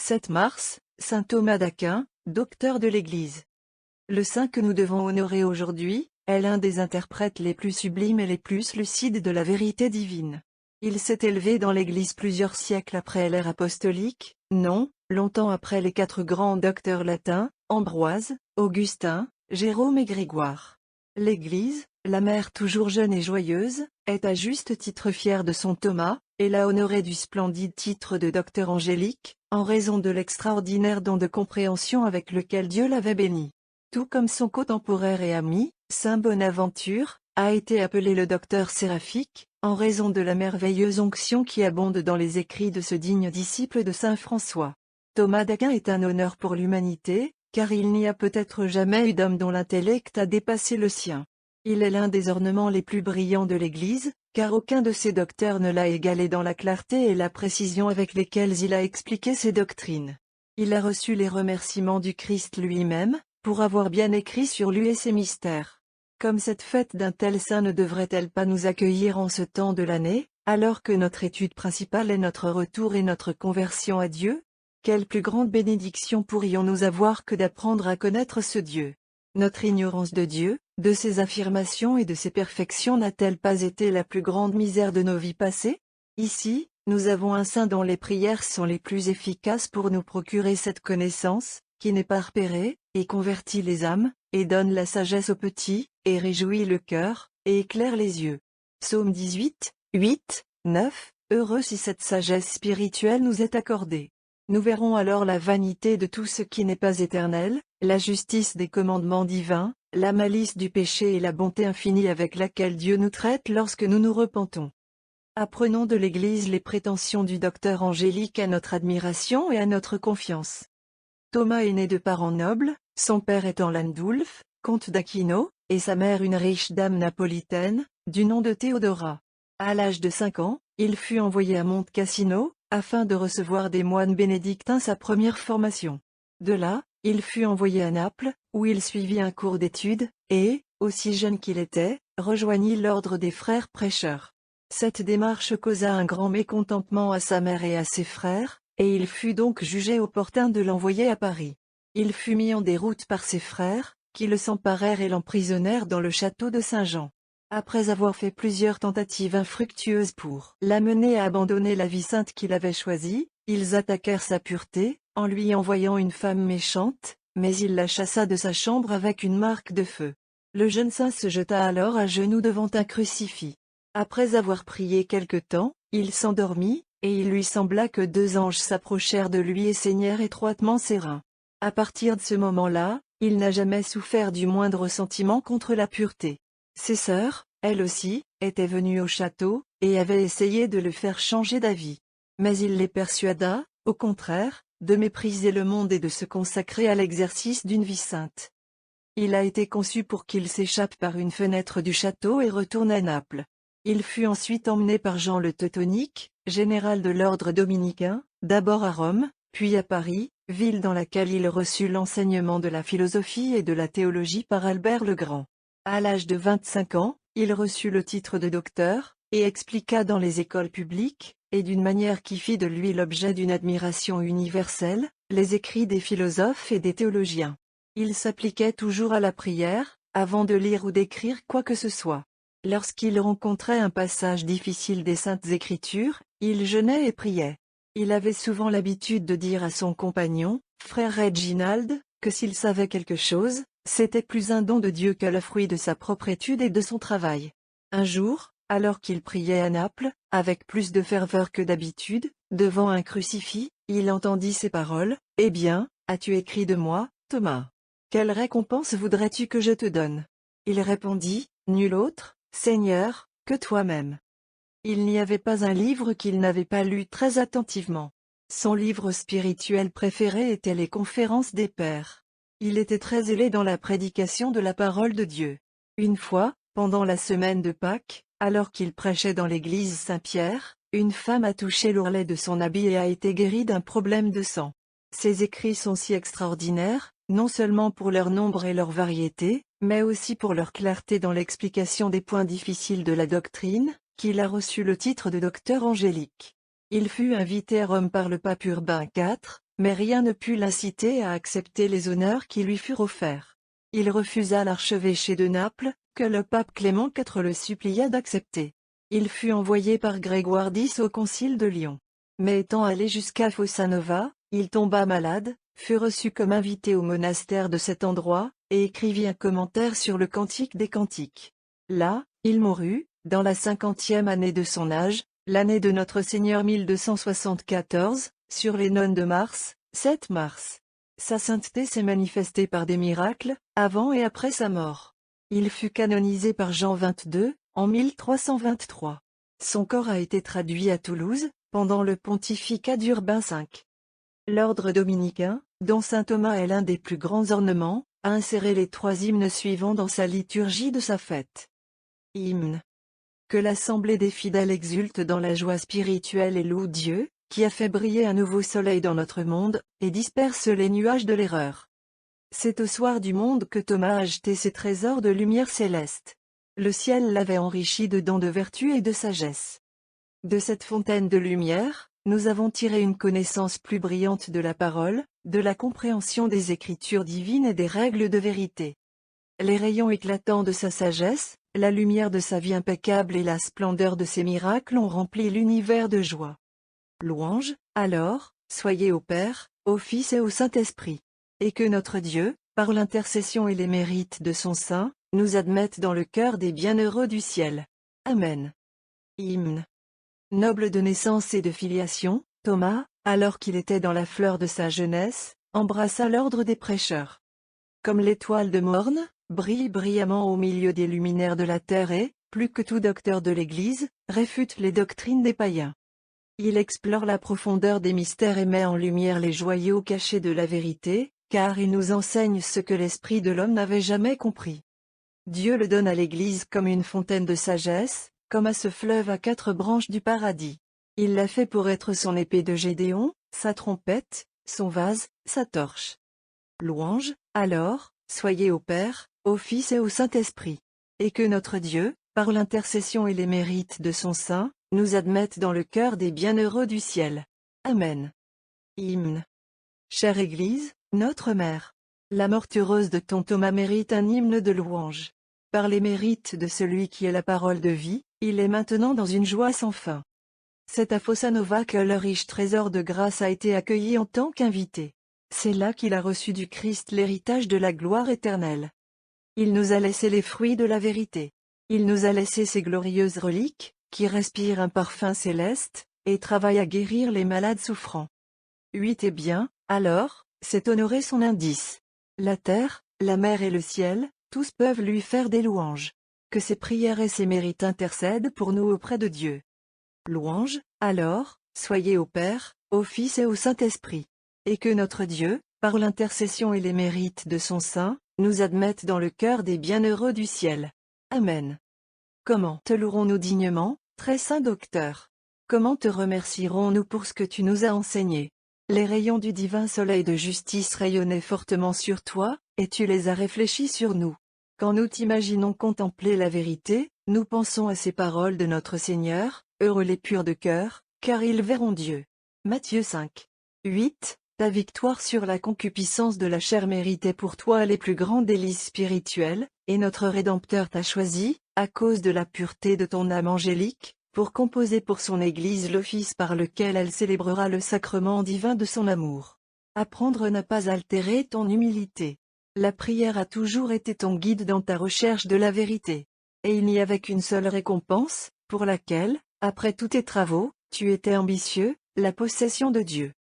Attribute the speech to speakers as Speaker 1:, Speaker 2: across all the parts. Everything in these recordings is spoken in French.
Speaker 1: 7 mars, Saint Thomas d'Aquin, docteur de l'Église. Le saint que nous devons honorer aujourd'hui, est l'un des interprètes les plus sublimes et les plus lucides de la vérité divine. Il s'est élevé dans l'Église plusieurs siècles après l'ère apostolique, non, longtemps après les 4 grands docteurs latins, Ambroise, Augustin, Jérôme et Grégoire. L'Église, la mère toujours jeune et joyeuse, est à juste titre fière de son Thomas, et l'a honoré du splendide titre de docteur angélique, en raison de l'extraordinaire don de compréhension avec lequel Dieu l'avait béni. Tout comme son contemporain et ami, saint Bonaventure, a été appelé le docteur séraphique, en raison de la merveilleuse onction qui abonde dans les écrits de ce digne disciple de saint François. Thomas d'Aquin est un honneur pour l'humanité, car il n'y a peut-être jamais eu d'homme dont l'intellect a dépassé le sien. Il est l'un des ornements les plus brillants de l'Église, car aucun de ses docteurs ne l'a égalé dans la clarté et la précision avec lesquelles il a expliqué ses doctrines. Il a reçu les remerciements du Christ lui-même, pour avoir bien écrit sur lui et ses mystères. Comme cette fête d'un tel saint ne devrait-elle pas nous accueillir en ce temps de l'année, alors que notre étude principale est notre retour et notre conversion à Dieu? Quelle plus grande bénédiction pourrions-nous avoir que d'apprendre à connaître ce Dieu? Notre ignorance de Dieu, de ses affirmations et de ses perfections n'a-t-elle pas été la plus grande misère de nos vies passées? Ici, nous avons un saint dont les prières sont les plus efficaces pour nous procurer cette connaissance, qui n'est pas repérée, et convertit les âmes, et donne la sagesse aux petits, et réjouit le cœur, et éclaire les yeux. Psaume 18, 8, 9, heureux si cette sagesse spirituelle nous est accordée. Nous verrons alors la vanité de tout ce qui n'est pas éternel, la justice des commandements divins, la malice du péché et la bonté infinie avec laquelle Dieu nous traite lorsque nous nous repentons. Apprenons de l'Église les prétentions du docteur angélique à notre admiration et à notre confiance. Thomas est né de parents nobles, son père étant Landulf, comte d'Aquino, et sa mère une riche dame napolitaine, du nom de Théodora. À l'âge de 5 ans, il fut envoyé à Monte Cassino, afin de recevoir des moines bénédictins sa première formation. De là, il fut envoyé à Naples, où il suivit un cours d'études, et, aussi jeune qu'il était, rejoignit l'ordre des frères prêcheurs. Cette démarche causa un grand mécontentement à sa mère et à ses frères, et il fut donc jugé opportun de l'envoyer à Paris. Il fut mis en déroute par ses frères, qui le s'emparèrent et l'emprisonnèrent dans le château de Saint-Jean. Après avoir fait plusieurs tentatives infructueuses pour l'amener à abandonner la vie sainte qu'il avait choisie, ils attaquèrent sa pureté, en lui envoyant une femme méchante, mais il la chassa de sa chambre avec une marque de feu. Le jeune saint se jeta alors à genoux devant un crucifix. Après avoir prié quelque temps, il s'endormit, et il lui sembla que 2 anges s'approchèrent de lui et saignèrent étroitement ses reins. À partir de ce moment-là, il n'a jamais souffert du moindre ressentiment contre la pureté. Ses sœurs, elles aussi, étaient venues au château, et avaient essayé de le faire changer d'avis. Mais il les persuada, au contraire, de mépriser le monde et de se consacrer à l'exercice d'une vie sainte. Il a été conçu pour qu'il s'échappe par une fenêtre du château et retourne à Naples. Il fut ensuite emmené par Jean le Teutonique, général de l'ordre dominicain, d'abord à Rome, puis à Paris, ville dans laquelle il reçut l'enseignement de la philosophie et de la théologie par Albert le Grand. À l'âge de 25 ans, il reçut le titre de docteur, et expliqua dans les écoles publiques, et d'une manière qui fit de lui l'objet d'une admiration universelle, les écrits des philosophes et des théologiens. Il s'appliquait toujours à la prière, avant de lire ou d'écrire quoi que ce soit. Lorsqu'il rencontrait un passage difficile des Saintes Écritures, il jeûnait et priait. Il avait souvent l'habitude de dire à son compagnon, frère Reginald, que s'il savait quelque chose, c'était plus un don de Dieu que le fruit de sa propre étude et de son travail. Un jour, alors qu'il priait à Naples, avec plus de ferveur que d'habitude, devant un crucifix, il entendit ces paroles, « Eh bien, as-tu écrit de moi, Thomas? Quelle récompense voudrais-tu que je te donne ?» Il répondit, « Nul autre, Seigneur, que toi-même. » Il n'y avait pas un livre qu'il n'avait pas lu très attentivement. Son livre spirituel préféré était les Conférences des Pères. Il était très zélé dans la prédication de la parole de Dieu. Une fois, pendant la semaine de Pâques, alors qu'il prêchait dans l'église Saint-Pierre, une femme a touché l'ourlet de son habit et a été guérie d'un problème de sang. Ces écrits sont si extraordinaires, non seulement pour leur nombre et leur variété, mais aussi pour leur clarté dans l'explication des points difficiles de la doctrine, qu'il a reçu le titre de docteur angélique. Il fut invité à Rome par le pape Urbain IV, mais rien ne put l'inciter à accepter les honneurs qui lui furent offerts. Il refusa l'archevêché de Naples, que le pape Clément IV le supplia d'accepter. Il fut envoyé par Grégoire X au concile de Lyon. Mais étant allé jusqu'à Fossanova, il tomba malade, fut reçu comme invité au monastère de cet endroit, et écrivit un commentaire sur le Cantique des Cantiques. Là, il mourut, dans la 50e année de son âge, l'année de notre Seigneur 1274, sur les nonnes de mars, 7 mars. Sa sainteté s'est manifestée par des miracles, avant et après sa mort. Il fut canonisé par Jean XXII, en 1323. Son corps a été traduit à Toulouse, pendant le pontificat d'Urbain V. L'ordre dominicain, dont saint Thomas est l'un des plus grands ornements, a inséré les 3 hymnes suivants dans sa liturgie de sa fête. Hymne. Que l'assemblée des fidèles exulte dans la joie spirituelle et loue Dieu, qui a fait briller un nouveau soleil dans notre monde, et disperse les nuages de l'erreur. C'est au soir du monde que Thomas a jeté ses trésors de lumière céleste. Le ciel l'avait enrichi de dons de vertu et de sagesse. De cette fontaine de lumière, nous avons tiré une connaissance plus brillante de la parole, de la compréhension des Écritures divines et des règles de vérité. Les rayons éclatants de sa sagesse, la lumière de sa vie impeccable et la splendeur de ses miracles ont rempli l'univers de joie. Louange, alors, soyez au Père, au Fils et au Saint-Esprit. Et que notre Dieu, par l'intercession et les mérites de son Saint, nous admette dans le cœur des bienheureux du ciel. Amen. Hymne. Noble de naissance et de filiation, Thomas, alors qu'il était dans la fleur de sa jeunesse, embrassa l'ordre des prêcheurs. Comme l'étoile de morne, brille brillamment au milieu des luminaires de la terre et, plus que tout docteur de l'Église, réfute les doctrines des païens. Il explore la profondeur des mystères et met en lumière les joyaux cachés de la vérité, car il nous enseigne ce que l'esprit de l'homme n'avait jamais compris. Dieu le donne à l'Église comme une fontaine de sagesse, comme à ce fleuve à 4 branches du paradis. Il l'a fait pour être son épée de Gédéon, sa trompette, son vase, sa torche. Louange, alors, soyez au Père, au Fils et au Saint-Esprit. Et que notre Dieu, par l'intercession et les mérites de son Saint, nous admette dans le cœur des bienheureux du ciel. Amen. Hymne. Chère Église, notre Mère, la morte heureuse de ton Thomas mérite un hymne de louange. Par les mérites de celui qui est la parole de vie, il est maintenant dans une joie sans fin. C'est à Fossanova que le riche trésor de grâce a été accueilli en tant qu'invité. C'est là qu'il a reçu du Christ l'héritage de la gloire éternelle. Il nous a laissé les fruits de la vérité. Il nous a laissé ces glorieuses reliques, qui respirent un parfum céleste, et travaillent à guérir les malades souffrants. 8 Et bien, alors, c'est honorer son indice. La terre, la mer et le ciel, tous peuvent lui faire des louanges. Que ses prières et ses mérites intercèdent pour nous auprès de Dieu. Louange, alors, soyez au Père, au Fils et au Saint-Esprit. Et que notre Dieu, par l'intercession et les mérites de son Saint, nous admette dans le cœur des bienheureux du ciel. Amen. Comment te louerons-nous dignement, très saint docteur? Comment te remercierons-nous pour ce que tu nous as enseigné? Les rayons du divin soleil de justice rayonnaient fortement sur toi, et tu les as réfléchis sur nous. Quand nous t'imaginons contempler la vérité, nous pensons à ces paroles de notre Seigneur, heureux les purs de cœur, car ils verront Dieu. Matthieu 5. 8. Ta victoire sur la concupiscence de la chair méritait pour toi les plus grandes délices spirituelles, et notre Rédempteur t'a choisi, à cause de la pureté de ton âme angélique, pour composer pour son Église l'office par lequel elle célébrera le sacrement divin de son amour. Apprendre n'a pas altéré ton humilité. La prière a toujours été ton guide dans ta recherche de la vérité. Et il n'y avait qu'une seule récompense, pour laquelle, après tous tes travaux, tu étais ambitieux, la possession de Dieu.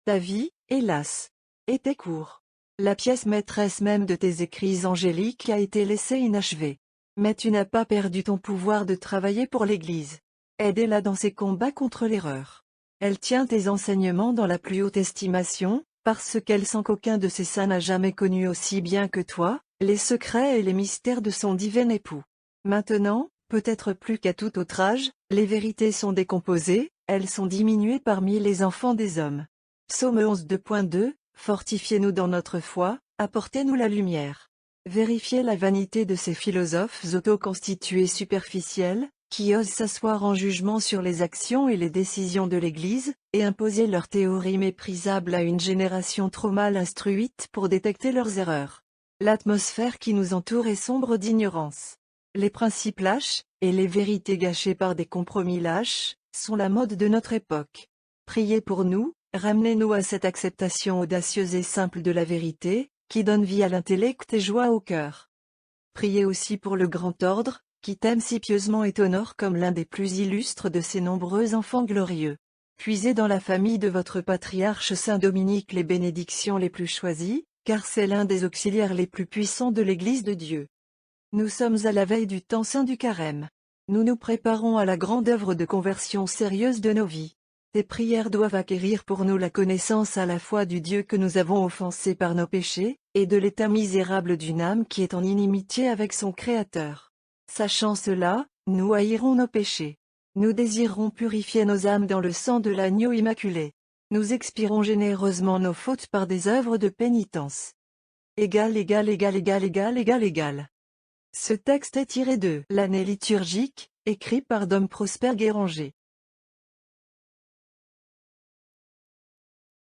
Speaker 1: Ta vie, hélas, était courte. La pièce maîtresse même de tes écrits angéliques a été laissée inachevée. Mais tu n'as pas perdu ton pouvoir de travailler pour l'Église. Aidez-la dans ses combats contre l'erreur. Elle tient tes enseignements dans la plus haute estimation, parce qu'elle sent qu'aucun de ses saints n'a jamais connu aussi bien que toi, les secrets et les mystères de son divin époux. Maintenant, peut-être plus qu'à tout autre âge, les vérités sont décomposées, elles sont diminuées parmi les enfants des hommes. Psaume 11 2.2, Fortifiez-nous dans notre foi, apportez-nous la lumière. Vérifiez la vanité de ces philosophes autoconstitués superficiels, qui osent s'asseoir en jugement sur les actions et les décisions de l'Église, et imposer leurs théories méprisables à une génération trop mal instruite pour détecter leurs erreurs. L'atmosphère qui nous entoure est sombre d'ignorance. Les principes lâches, et les vérités gâchées par des compromis lâches, sont la mode de notre époque. Priez pour nous, ramenez-nous à cette acceptation audacieuse et simple de la vérité, qui donne vie à l'intellect et joie au cœur. Priez aussi pour le grand ordre, qui t'aime si pieusement et t'honore comme l'un des plus illustres de ses nombreux enfants glorieux. Puisez dans la famille de votre patriarche Saint Dominique les bénédictions les plus choisies, car c'est l'un des auxiliaires les plus puissants de l'Église de Dieu. Nous sommes à la veille du temps saint du Carême. Nous nous préparons à la grande œuvre de conversion sérieuse de nos vies. Tes prières doivent acquérir pour nous la connaissance à la fois du Dieu que nous avons offensé par nos péchés, et de l'état misérable d'une âme qui est en inimitié avec son Créateur. Sachant cela, nous haïrons nos péchés. Nous désirerons purifier nos âmes dans le sang de l'agneau immaculé. Nous expirons généreusement nos fautes par des œuvres de pénitence. Égal. Ce texte est tiré de l'année liturgique, écrit par Dom Prosper Guéranger.